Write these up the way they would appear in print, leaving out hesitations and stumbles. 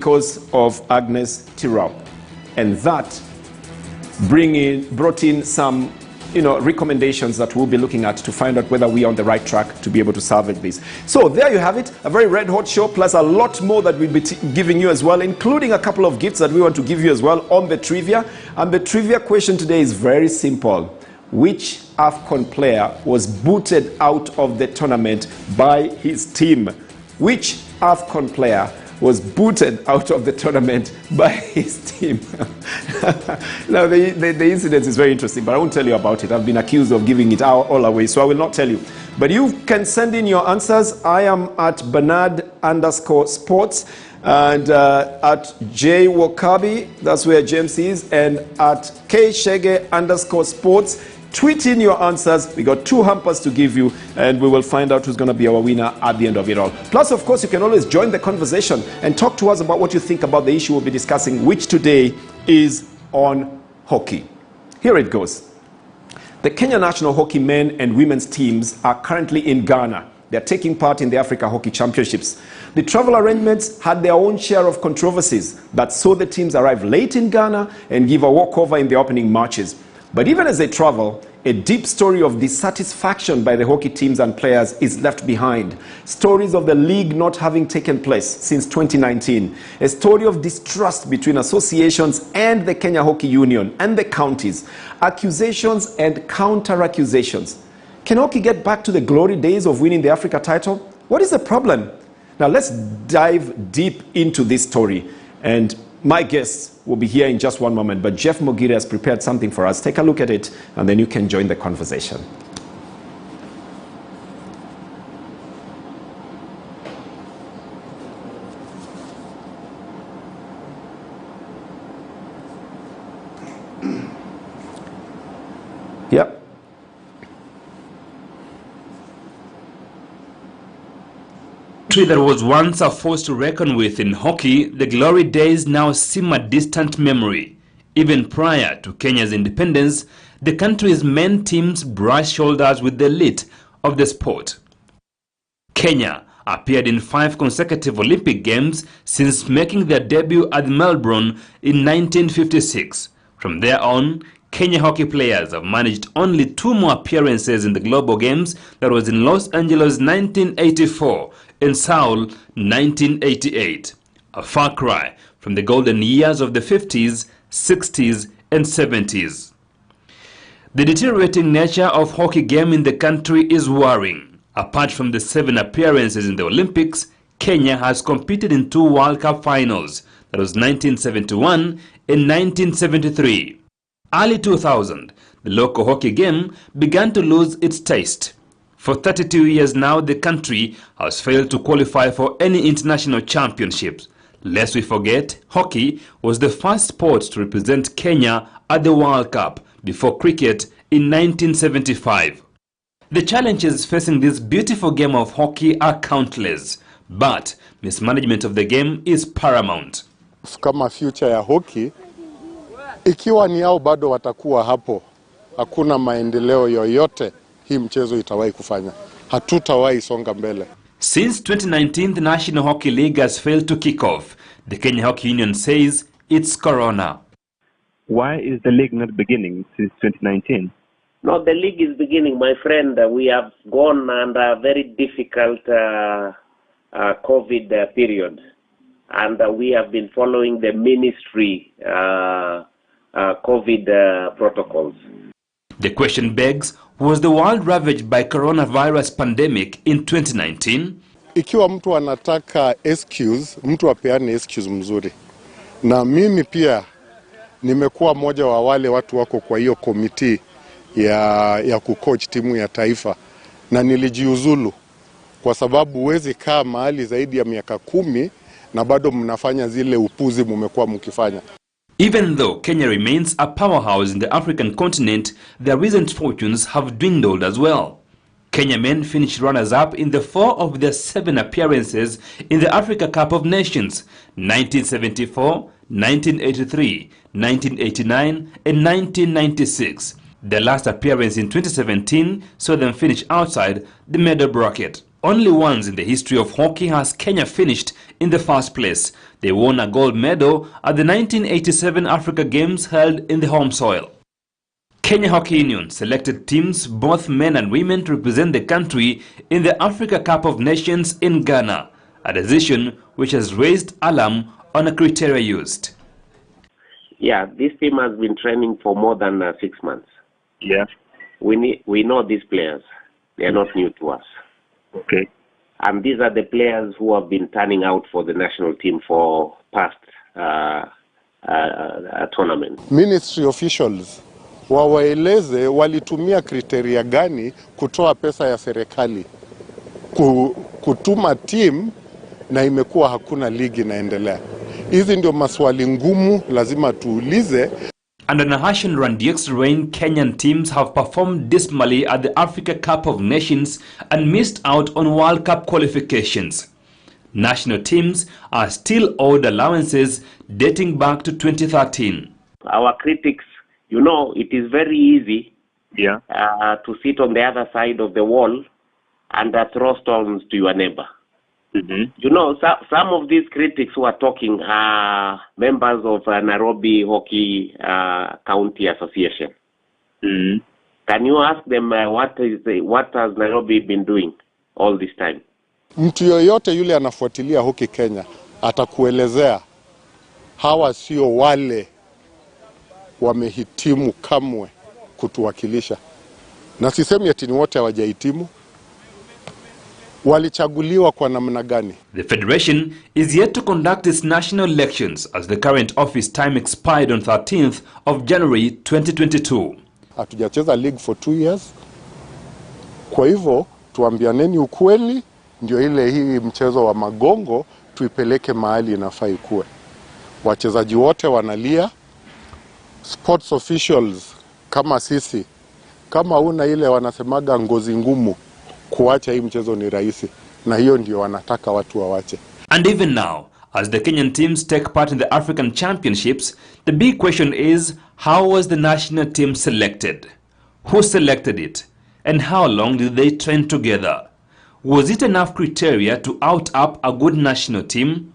because of Agnes Tirop, and that brought in some recommendations that we'll be looking at to find out whether we are on the right track to be able to salvage this. So there you have it, a very red hot show, plus a lot more that we'll be giving you as well, including a couple of gifts that we want to give you as well on the trivia. And the trivia question today is very simple. Which AFCON player was booted out of the tournament by his team? Which AFCON player was booted out of the tournament by his team? Now, the incident is very interesting, but I won't tell you about it. I've been accused of giving it all away, so I will not tell you. But you can send in your answers. I am at Bernard_sports and at J Wakabi, that's where James is, and at KShege_sports. Tweet in your answers. We got 2 hampers to give you, and we will find out who's going to be our winner at the end of it all. Plus, of course, you can always join the conversation and talk to us about what you think about the issue we'll be discussing, which today is on hockey. Here it goes. The Kenya national hockey men and women's teams are currently in Ghana. They're taking part in the Africa Hockey Championships. The travel arrangements had their own share of controversies that saw the teams arrive late in Ghana and give a walkover in the opening matches. But even as they travel, a deep story of dissatisfaction by the hockey teams and players is left behind. Stories of the league not having taken place since 2019. A story of distrust between associations and the Kenya Hockey Union and the counties. Accusations and counter-accusations. Can hockey get back to the glory days of winning the Africa title? What is the problem? Now let's dive deep into this story. And my guests will be here in just one moment, but Jeff Mogire has prepared something for us. Take a look at it, and then you can join the conversation. Yep. That was once a force to reckon with in hockey, the glory days now seem a distant memory. Even prior to Kenya's independence, the country's men teams brushed shoulders with the elite of the sport. Kenya appeared in 5 consecutive Olympic Games since making their debut at Melbourne in 1956. From there on, Kenya hockey players have managed only 2 more appearances in the Global Games, that was in Los Angeles 1984 and Seoul 1988. A far cry from the golden years of the 50s, 60s and 70s. The deteriorating nature of hockey game in the country is worrying. Apart from the 7 appearances in the Olympics, Kenya has competed in 2 World Cup finals, that was 1971 and 1973. Early 2000, the local hockey game began to lose its taste. For 32 years now, the country has failed to qualify for any international championships. Lest we forget, hockey was the first sport to represent Kenya at the World Cup before cricket in 1975. The challenges facing this beautiful game of hockey are countless, but mismanagement of the game is paramount. Kama future ya hockey, ikiwa ni hao bado watakuwa hapo, hakuna maendeleo yoyote hii mchezo itawahi kufanya. Hatutawahi songa mbele. Since 2019, the National Hockey League has failed to kick off. The Kenya Hockey Union says it's Corona. Why is the league not beginning since 2019? No, the league is beginning, my friend. We have gone under a very difficult COVID period. And we have been following the ministry COVID protocols. The question begs, was the world ravaged by coronavirus pandemic in 2019? Ikiwa mtu anataka excuse, mtu apeane excuse mzuri. Na mimi pia nimekuwa mmoja wa wale watu wako kwa hiyo committee ya kucoach timu ya taifa, na nilijiuzulu kwa sababu huwezi kaa mahali zaidi ya miaka 10 na bado mnafanya zile upuzi mmekuwa mkifanya. Even though Kenya remains a powerhouse in the African continent, their recent fortunes have dwindled as well. Kenya men finished runners-up in the 4 of their 7 appearances in the Africa Cup of Nations, 1974, 1983, 1989 and 1996. Their last appearance in 2017 saw them finish outside the medal bracket. Only once in the history of hockey has Kenya finished in the first place. They won a gold medal at the 1987 Africa Games held in the home soil. Kenya Hockey Union selected teams, both men and women, to represent the country in the Africa Cup of Nations in Ghana, a decision which has raised alarm on the criteria used. Yeah, this team has been training for more than 6 months. Yeah. We know these players. They are not new to us. Okay. And these are the players who have been turning out for the national team for past tournaments. Ministry officials wawaeleze walitumia kriteria gani kutoa pesa ya serikali kutuma team na imekuwa hakuna ligi inaendelea. Hizi ndio maswali ngumu lazima tuulize. Under Nahashan Randiek's reign, Kenyan teams have performed dismally at the Africa Cup of Nations and missed out on World Cup qualifications. National teams are still owed allowances dating back to 2013. Our critics, you know, it is very easy to sit on the other side of the wall and throw stones to your neighbor. Mm-hmm. You know, some of these critics who are talking are members of Nairobi Hockey County Association. Mm-hmm. Can you ask them what has Nairobi been doing all this time? Mtu yoyote yule anafuatilia hockey Kenya atakuelezea hawa sio wale wamehitimu kamwe kutuwakilisha. Na sisemi ati ni wote hawajahitimu. Walichaguliwa kwa namna gani? The Federation is yet to conduct its national elections as the current office time expired on 13th of January 2022. Hatujacheza league for 2 years. Kwa hivyo tuambianeni ukweli, ndio ile hii mchezo wa magongo tuipeleke mahali inafaa ikuwe. Wachezaji wote wanalia. Sports officials kama sisi, kama una ile wanasemaga ngozi ngumu, kuacha hii mchezo ni rahisi, na hiyo ndio wanataka watu wawache. And even now, as the Kenyan teams take part in the African Championships, the big question is, how was the national team selected? Who selected it? And how long did they train together? Was it enough criteria to out up a good national team?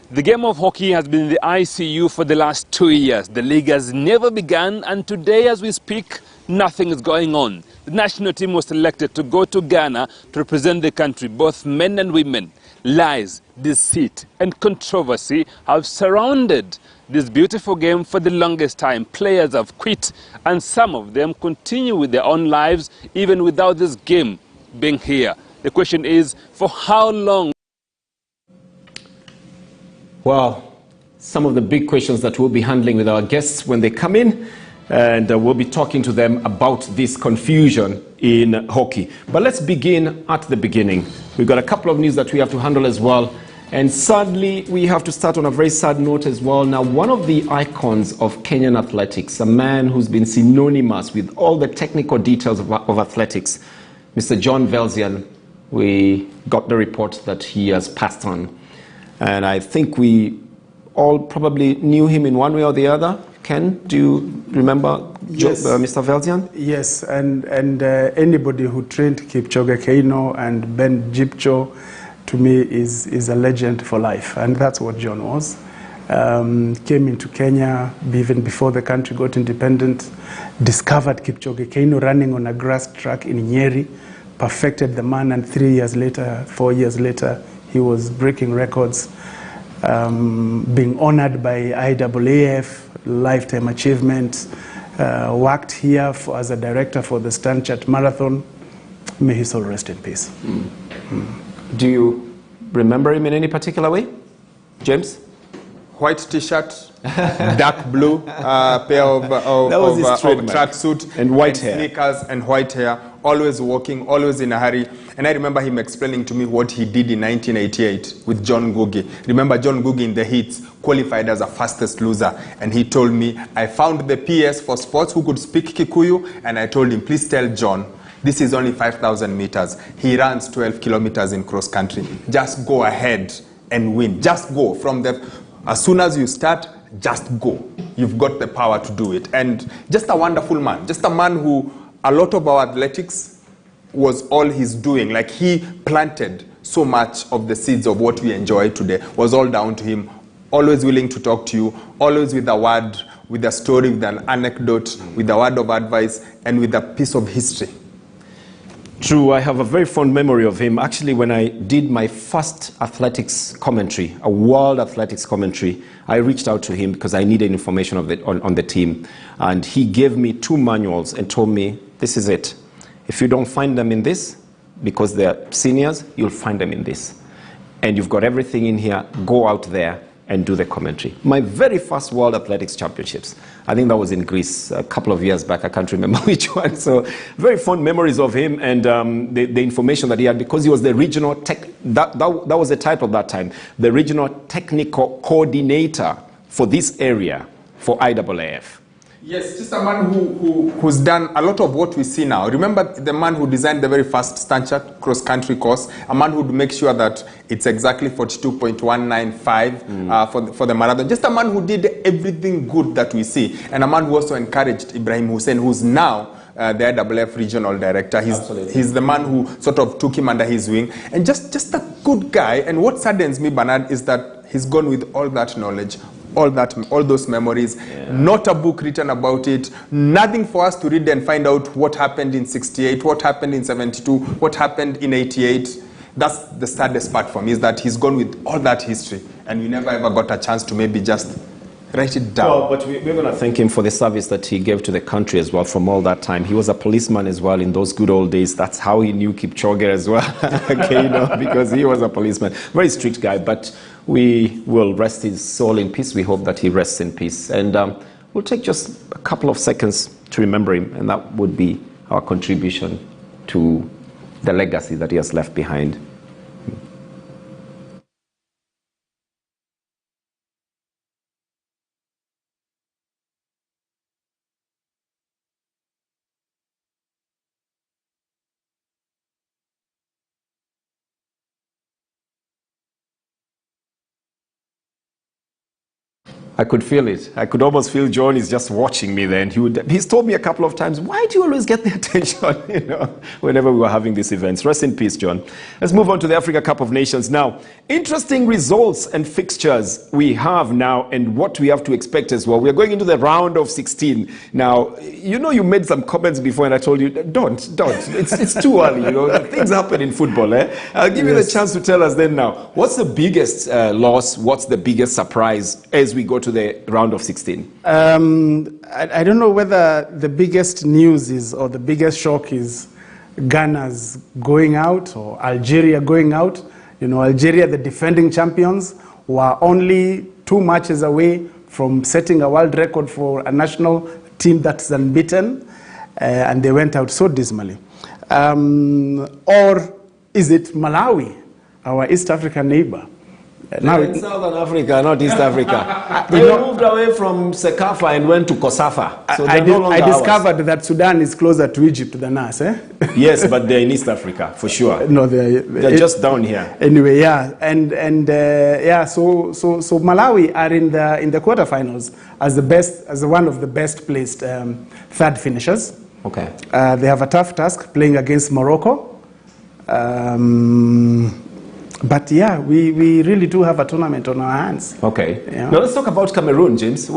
The game of hockey has been in the ICU for the last 2 years. The league has never begun, and today as we speak, nothing is going on. The national team was selected to go to Ghana to represent the country. Both men and women. Lies, deceit and controversy have surrounded this beautiful game for the longest time. Players have quit, and some of them continue with their own lives even without this game being here. The question is, for how long? Well, some of the big questions that we'll be handling with our guests when they come in, and we'll be talking to them about this confusion in hockey. But let's begin at the beginning. We've got a couple of news that we have to handle as well. And sadly, we have to start on a very sad note as well. Now, one of the icons of Kenyan athletics, a man who's been synonymous with all the technical details of athletics, Mr. John Velzian, we got the report that he has passed on. And I think we all probably knew him in one way or the other. Ken, do you remember Yes. Mr. Velzian? Yes, and anybody who trained Kipchoge Keino and Ben Jipcho, to me, is a legend for life. And that's what John was. Came into Kenya even before the country got independent, discovered Kipchoge Keino running on a grass track in Nyeri, perfected the man, and 3 years later, 4 years later, he was breaking records, being honored by IAAF, Lifetime Achievement, worked here as a director for the Stanchart Marathon. May his soul rest in peace. Do you remember him in any particular way? James? White t-shirt, dark blue pair of tracksuit and white hair, sneakers and white hair, always walking, always in a hurry. And I remember him explaining to me what he did in 1988 with John Ngugi. Remember John Ngugi in the heats qualified as a fastest loser, and he told me, I found the PS for sports who could speak Kikuyu, and I told him, please tell John, this is only 5,000 meters. He runs 12 kilometers in cross country. Just go ahead and win. Just go from the... As soon as you start, just go. You've got the power to do it. And just a wonderful man. Just a man who, a lot of our athletics was all he's doing. Like, he planted so much of the seeds of what we enjoy today, was all down to him. Always willing to talk to you, always with a word, with a story, with an anecdote, with a word of advice, and with a piece of history. True, I have a very fond memory of him. Actually, when I did my first athletics commentary, a world athletics commentary, I reached out to him because I needed information on the team. And he gave me 2 manuals and told me, this is it. If you don't find them in this, because they're seniors, you'll find them in this. And you've got everything in here, go out there and do the commentary. My very first World Athletics Championships, I think that was in Greece a couple of years back. I can't remember which one. So very fond memories of him and the information that he had, because he was the regional that was the title that time, the regional technical coordinator for this area for IAAF. Yes, just a man who's done a lot of what we see now. Remember the man who designed the very first Stanchart cross-country course, a man who would make sure that it's exactly 42.195 for the marathon. Just a man who did everything good that we see, and a man who also encouraged Ibrahim Hussein, who's now the IAAF regional director. He's the man who sort of took him under his wing, and just a good guy. And what saddens me, Bernard, is that he's gone with all that knowledge, all those memories, not a book written about it, nothing for us to read and find out what happened in 68, what happened in 72, what happened in 88. That's the saddest part for me, is that he's gone with all that history and we never ever got a chance to maybe just write it down. Well, but we're going to thank him for the service that he gave to the country as well from all that time. He was a policeman as well in those good old days. That's how he knew Kipchoge as well, okay, because he was a policeman. Very strict guy, but we will rest his soul in peace. We hope that he rests in peace. And we'll take just a couple of seconds to remember him, and that would be our contribution to the legacy that he has left behind. I could feel it. I could almost feel John is just watching me then. He's told me a couple of times, why do you always get the attention, whenever we were having these events? Rest in peace, John. Let's move on to the Africa Cup of Nations now. Interesting results and fixtures we have now, and what we have to expect as well. We are going into the round of 16. Now, you made some comments before, and I told you, don't. It's too early, Things happen in football, I'll give you the chance to tell us then now. What's the biggest loss? What's the biggest surprise as we go to the round of 16? I don't know whether the biggest news is, or the biggest shock is Ghana's going out or Algeria going out. Algeria, the defending champions, were only 2 matches away from setting a world record for a national team that's unbeaten, and they went out so dismally. Or is it Malawi, our East African neighbor? Now in Southern Africa, not East Africa. They moved away from Sekafa and went to Kosafa. So I discovered that Sudan is closer to Egypt than us. Yes, but they're in East Africa, for sure. No, they're just down here. Anyway, yeah. So Malawi are in the quarterfinals as one of the best placed third finishers. Okay. They have a tough task playing against Morocco. But yeah, we really do have a tournament on our hands. Okay. Yeah. Now let's talk about Cameroon, James. What